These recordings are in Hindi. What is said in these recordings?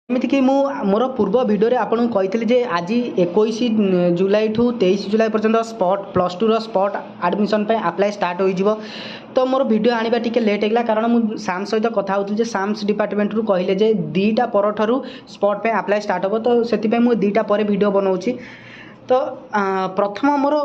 एमतीक मोर पूर्व भिडियो आपको कही जे आज 21 जुलाई ठू 23 जुलाई पर्यंत spot plus two spot admission apply start हो तो मोर भिडियो आने टी लेट होगा कारण मुझे साम्स सहित कथा होती साम्स डिपार्टमेंट रू कहले जे 2टा पर ठारू स्पॉट पे अप्लाई स्टार्ट हम तो से मुझे 2टा पर भिडियो बनाऊँगी तो प्रथम मोर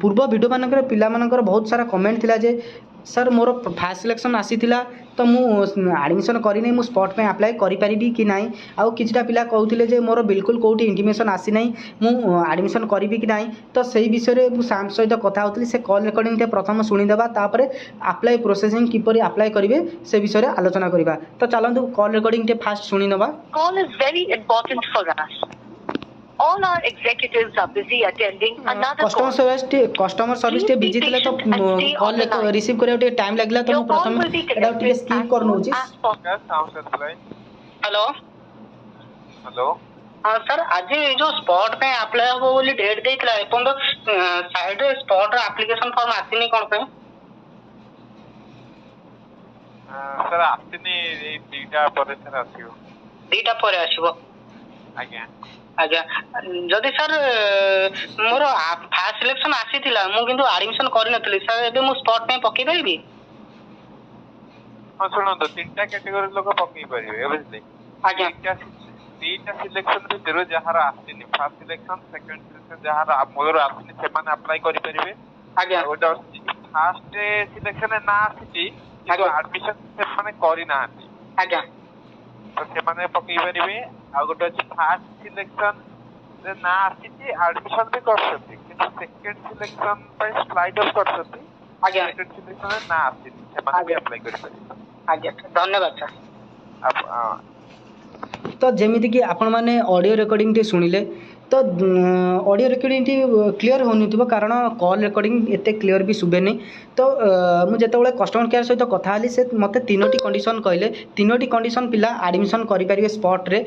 पूर्व भिडियो मानक पिला बहुत सारा कमेंट थिला जे सर मोर फास्ट सिलेक्शन आसीथिला तो मु एडमिशन करी नहीं मु स्पॉट पे अप्लाई करि परिबी कि नाही आउ किछटा पिला कहउथिले जे मोर बिल्कुल कोठी इंटीमेशन आसी नाही मु एडमिशन करिबी कि नाही तो सही विषय रे मु साम सहित कथा होतली से कॉल रिकॉर्डिंग ते प्रथम सुनी देबा तापरे अप्लाई प्रोसेसिंग किपरि अप्लाई करिवे से विषय रे आलोचना करिबा तो चलंतु कॉल रिकॉर्डिंग ते फास्ट सुनी नबा Call is very important for us. All our executives are busy attending another call. Customer service टे बिजी थिले तो कॉल रिसीव करे टे टाइम लागला तो मु प्रथम एडा टे स्किप करनो छी हेलो हेलो हाँ सर आज जो स्पॉट पे अप्लाई हो बोली डेट देइतला एपन तो साइड रे स्पॉट रे एप्लीकेशन फॉर्म आसीनी कोन पे सर आसीनी ए दीटा पर सर आसीबो दीटा पर आसीबो आज्ञा आज्ञा जदि सर मोर फास्ट सिलेक्शन आसीथिला मु किंतु एडमिशन करि नथली सर एबे मु स्पॉट पे पक्की परिबी हां सुनो तो 3टा कैटेगरी लोग पक्की परिबे बुझले आज्ञा दीटा सिलेक्शन भी जरूर जहार आसीनी फास्ट सिलेक्शन सेकंड सिलेक्शन जहार आप मोर आसीनी से माने अप्लाई करि परिबे आज्ञा ओटा फास्ट सिलेक्शन ना आसीची तो एडमिशन से माने करि ना आसी आज्ञा तो से माने पक्की परिबे आ गोटे फास्ट सिलेक्शन रे ना आसीची एडमिशन भी कर सकती किंतु सेकंड सिलेक्शन पे स्लाइड अप कर सकती आज्ञा सेकंड सिलेक्शन रे ना आसीची से माने भी अप्लाई कर सकती आज्ञा धन्यवाद सर आप तो जमीती कि आपण मैंने ऑडियो रिकॉर्डिंग टी सुनिले तो ऑडियो रिकॉर्डिंग टी क्लियर होनी थी कारण कॉल रिकॉर्डिंग एते क्लियर भी शुभे नहीं तो मुझे कस्टमर केयर सहित कथा हली से मते 3टी कंडीशन कहले 3टी कंडीशन पिला एडमिशन करि परिबे स्पॉट रे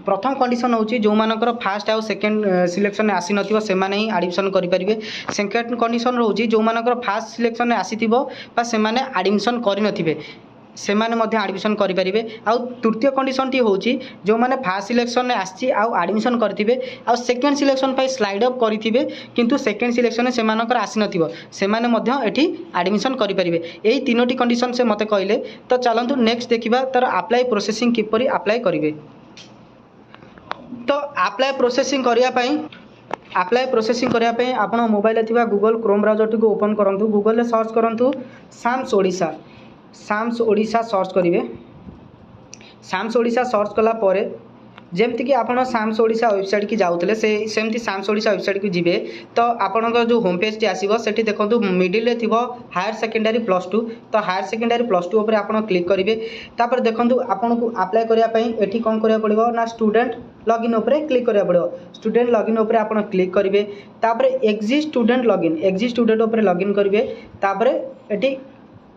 प्रथम कंडीशन होची जो मानकर फास्ट आउ सेकंड सिलेक्शन आसी नथिबो से माने ही एडमिशन करि परिबे सेकंड कंडीशन रहउची जो मानकर फास्ट सिलेक्शन आसीथिबो बा से माने एडमिशन करि नथिबे से माने मध्य एडमिशन करि परिबे आउ तृतीय कंडीशन टी होची जो माने फर्स्ट सिलेक्शन ने आसी आउ एडमिशन करथिबे आउ सेकंड सिलेक्शन पई स्लाइड अप करिथिबे किंतु सेकंड सिलेक्शन से मानकर आसी नथिबो से माने मध्य एठी एडमिशन करि परिबे एई 3टी कंडीशन से मते कहले तो चलंतु नेक्स्ट देखिबा तर अप्लाई प्रोसेसिंग किपरि अप्लाई करिवे तो अप्लाई प्रोसेसिंग करिया पई अप्लाई प्रोसेसिंग करिया पई आपण मोबाइल थिबा गूगल क्रोम ब्राउजर टी को ओपन करंतु गूगल रे सर्च करंतु साम्स ओडिशा सर्च करेंगे साम्स ओडिशा सर्च कला परे जमती कि आपड़ साम्स ओडिशा वेबसाइट की जाऊे से सेमती साम्स ओडिशा वेबसाइट को जीवे तो आपण जो होम पेज टी आसीबो सेठी देखंतु मिडिल रे थिबो हायर सेकेंडरी प्लस टू तो हायर सेकेंडरी प्लस टू ऊपर आपण क्लिक करेंगे तापर देखंतु आपन को अप्लाई करिया पई एठी कोन करिया पड़िबो ना स्टूडेंट लॉगिन ऊपर क्लिक करिया पड़िबो स्टूडेंट लॉगिन ऊपर आपण क्लिक करेंगे तापर एग्जिस्ट स्टूडेंट ऊपर लॉगिन करेंगे तापर एठी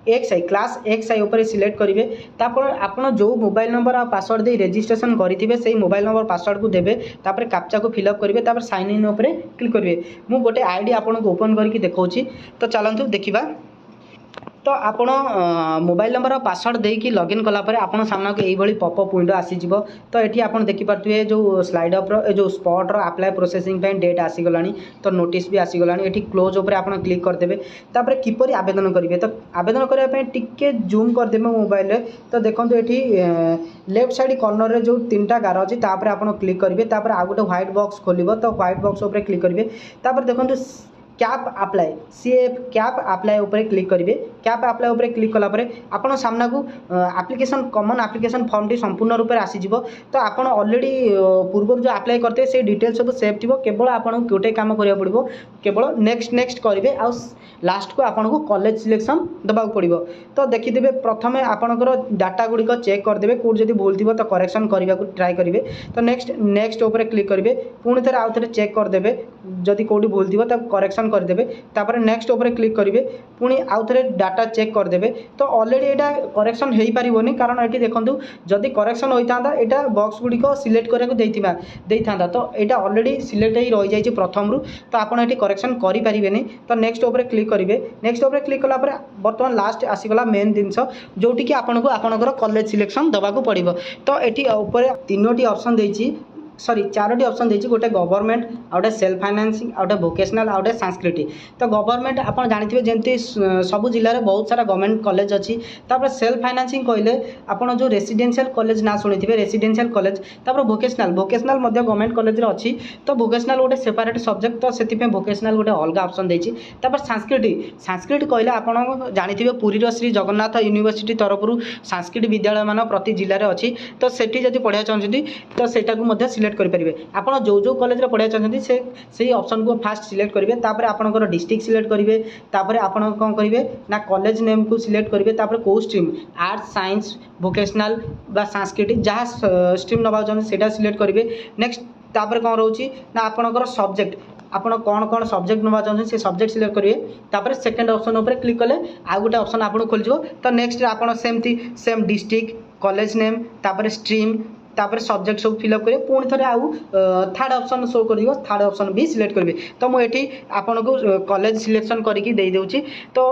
XI क्लास XI ऊपर सिलेक्ट करेंगे तापर आपण जो मोबाइल नंबर आ पासवर्ड दे रजिस्ट्रेशन करेंगे से मोबाइल नंबर पासवर्ड को देबे तापर कैप्चा को फिलअप करेंगे तापर साइन इन ऊपर क्लिक करेंगे मु गोटे आईडी आपन को ओपन करके देखौची तो चलंतु देखिबा तो आपण मोबाइल नंबर और पासवर्ड देकी लॉगिन कला परे आपण सामना को एई भली पॉपअप विंडो आसी जिवो तो एठी आपण देखि पारथुए जो स्लाइड अप रो जो स्पॉट रो अप्लाई प्रोसेसिंग पे डेट आसी गलानी तो नोटिस भी आसी गलानी एठी क्लोज ऊपर आपण क्लिक कर देबे तापर किपरि आवेदन करिवे तो आवेदन करिया पे टिके जूम कर देबे मोबाइल रे तो देखंतु एठी लेफ्ट साइड कॉर्नर रे जो 3टा गार अछि तापर आपण क्लिक करिवे तापर आ गोटे व्हाइट बॉक्स खोलिबो तो व्हाइट बॉक्स ऊपर क्लिक करिवे तापर देखंतु cap apply CF cap apply ऊपर क्लिक करेंगे कैप अप्लाई ऊपर क्लिक कला परे आपण सामना को application common application form T संपूर्ण रूप से आसीज तो आपण ऑलरेडी पूर्व जो अप्लाई करते से डिटेल सब सेव थी केवल आपको गोटे काम करा पड़ो केवल नेक्स्ट करेंगे आ लास्ट को आपन को कॉलेज सिलेक्शन दबा पड़ो तो देखिदेवे प्रथम आपणकर डाटा गुड़िक चेक करदे कौट जब भूल थी तो करेक्शन करने को ट्राए करेंगे तो नेक्स्ट ऊपर क्लिक करेंगे पुणी थे आउ थे चेक करदे जदि कौटी भूल थी तो करेक्शन करेक्शन करदेवे तापर नेक्स्ट ऊपर क्लिक करेंगे पुणी आउ थे डाटा चेक करदेवे तो ऑलरेडी यहाँ करेक्शन हो पारन कारण ये देखो जदि करेक्शन होता यहाँ बॉक्स गुड़िक सिलेक्ट करने तो यहाँ ऑलरेडी सिलेक्ट हो रही जाइए प्रथम रू तो आपड़ ये करेक्शन करें तो नेक्स्ट ऊपर क्लिक करेंगे नेक्स्ट ऊपर क्लिक कलापर बर्तमान लास्ट आसीगला मेन जिनस जोटि कि आपको आपंकर कॉलेज सिलेक्शन देवाक पड़ो तो ये ऊपर 3टी ऑप्शन देती सॉरी 4टी ऑप्शन देती गोटे गवर्नमेंट आउटे सेल्फ फाइनेंसिंग आउटे वोकेशनल आउटे सांस्कृतिक तो गवर्नमेंट आप जानते जमी सबू जिले में बहुत सारा गवर्नमेंट कॉलेज अच्छी तापर सेल्फ फाइनेंसिंग कहले आपड़ जो रेसिडेंशियल कॉलेज ना शुणी रेसिडेंशियल कॉलेज तापर वोकेशनल वोकेशनल गवर्नमेंट कॉलेज अच्छी तो वोकेशनल गोटे सेपरेट सब्जेक्ट तो से वोकेशनल गोटे अलग ऑप्शन देती तापर सांस्कृतिक कहले आप जानते पुरी श्री जगन्नाथ यूनिवर्सिटी तरफ सांस्कृतिक विद्यालय मान प्रति जिले में अच्छी तो सेठी जब पढ़ा चाहते तो सेटा सिलेक्ट करेंगे आप जो कॉलेज पढ़ा चाहते से ऑप्शन को फास्ट सिलेक्ट करेंगे तापर आपंकर डिस्ट्रिक्ट सिलेक्ट करेंगे तापर आप कौन करेंगे ना कॉलेज नेम को सिलेक्ट करेंगे तापर कौ स्ट्रीम आर्ट्स साइंस वोकेशनल बा सांस्कृतिक जहाँ स्ट्रीम नवा चाहते सिलेक्ट करेंगे नेक्स्ट तापर कौन रोचे ना आपंकर सब्जेक्ट आप कौन सब्जेक्ट नवा चाहते से सब्जेक्ट सिलेक्ट करेंगे तापर सेकेंड ऑप्शन उपर क्लिक कले आउ गोटे ऑप्शन आपको खोल तो नेक्स्ट आप सेमती सेम डिस्ट्रिक्ट कॉलेज नेम तापर स्ट्रीम तापर सब्जेक्ट सब फिलअप करेंगे पुणी थे आउ थर्ड ऑप्शन शो कर थर्ड ऑप्शन भी सिलेक्ट करेंगे तो मुझे आपन को कॉलेज सिलेक्शन करके दे दूँगी तो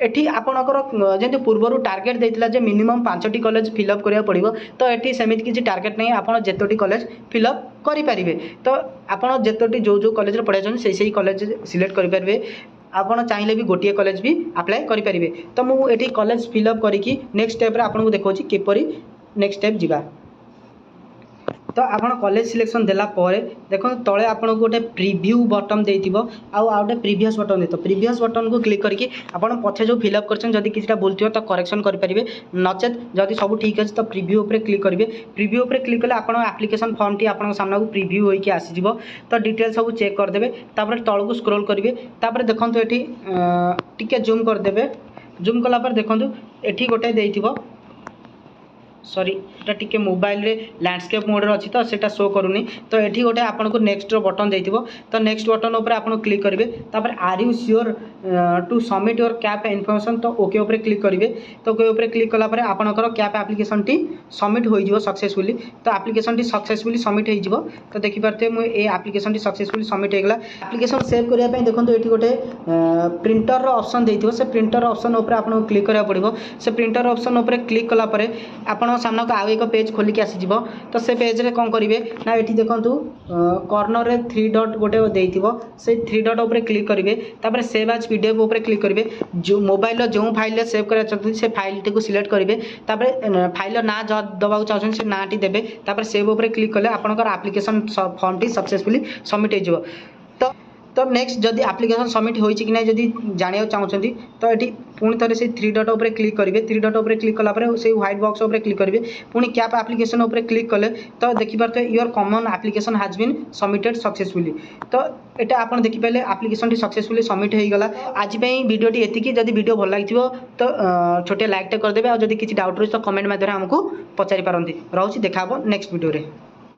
एठी आपणकर जमी पूर्वर टार्गेट देता जे मिनिमम 5टी कॉलेज फिलअप करा पड़ो तो ये सेमती किसी टार्गेट नहीं आप जितोटी कॉलेज फिलअप करेंगे तो आप जितोटी जो कॉलेज पढ़ा चाहते से कॉलेज सिलेक्ट करेंगे आपड़ चाहिए भी गोटे कॉलेज भी अप्लाई करेंगे तो मुझे कॉलेज फिलअप करके नेक्स्ट स्टेप आपको देखा किपरि नेक्स्ट स्टेप जावा तो आप कॉलेज सिलेक्शन देला देखो तले आपको गोटे प्रीव्यू बटन देती आउ गोटे प्रीवियस बटन देते प्रीवियस बटन को क्लिक करके आप पछे जो फिलअप कर किसी भूल थो तो करेक्शन करेंगे नचेत जदि सब ठीक अच्छे तो प्रीव्यू उपर क्लिक करेंगे प्रीव्यू उपर क्लिक कले आप एप्लिकेशन फॉर्म टी आप सामना को प्रीव्यू होकर आसीज तो डिटेल सब चेक करदे तापर तल को स्क्रोल करेंगे तापर देखो ये टिके जूम करदे जूम कलापर देखो ये गोटे देती सॉरी एटा टिके मोबाइल रे लैंडस्केप मोड रे अच्छी तो सेटा शो करूनी तो ये गोटे आपको नेक्स्ट बटन देती तो नेक्स्ट बटन उपर आप क्लिक करेंगे तापर are you sure to submit your CAP information तो ओके उपर क्लिक करेंगे तो ओके उपर क्लिक कलापर आपंकर कैप एप्लिकेशन टी सबमिट हो सक्सेसफुली तो एप्लिकेशन टी सक्सेसफुली सबमिट हो तो देखिपारे मुझे एप्लिकेशन टी सक्सेसफुली सबमिट होगा एप्लिकेशन सेव करने देखो ये गोटे प्रिंटर ऑप्शन देती से प्रिंटर ऑप्शन उपर आपको क्लिक करा पड़ो से प्रिंटर ऑप्शन उपर क्लिक कलापर आप सामना को आउ एक पेज खोलिक आसीज तो से पेज रे कौन करेंगे ना ये देखो कॉर्नर रे 3 डॉट गोटे देती से 3 डॉट उपर क्लिक करेंगे तापर सेव एज पीडीएफ उपर क्लिक करेंगे जो मोबाइल जो फाइल सेव करा चाहते से फाइल टी को सिलेक्ट करेंगे तापर फाइल ना दबाक चाहते से ना टी देवे तापर सेव उपर क्लिक कले आपंकर application form T successfully submit हो तो नेक्स्ट जदि एप्लिकेशन सबमिट होइछि कि नहीं जदि जानिया चाहते तो ये पुणी थे से 3 डॉट उपर क्लिक करेंगे 3 डॉट उपर क्लिक कलापर से व्हाइट बॉक्स उपर क्लिक करेंगे पुणी कैप एप्लिकेशन उपर क्लिक कले तो देखिपारे your common application has been submitted successfully तो यहाँ आप देखिपारे एप्लिकेशन सक्सेसफुली सबमिट हो गला आज वीडियो एतिकी जदि वीडियो भल लगी तो छोटे लाइक टे करदे और जदि किसी डाउट रही तो कमेंट माध्यम आमको पचारि पारंती रहउछि देखा नेक्स्ट वीडियो रे।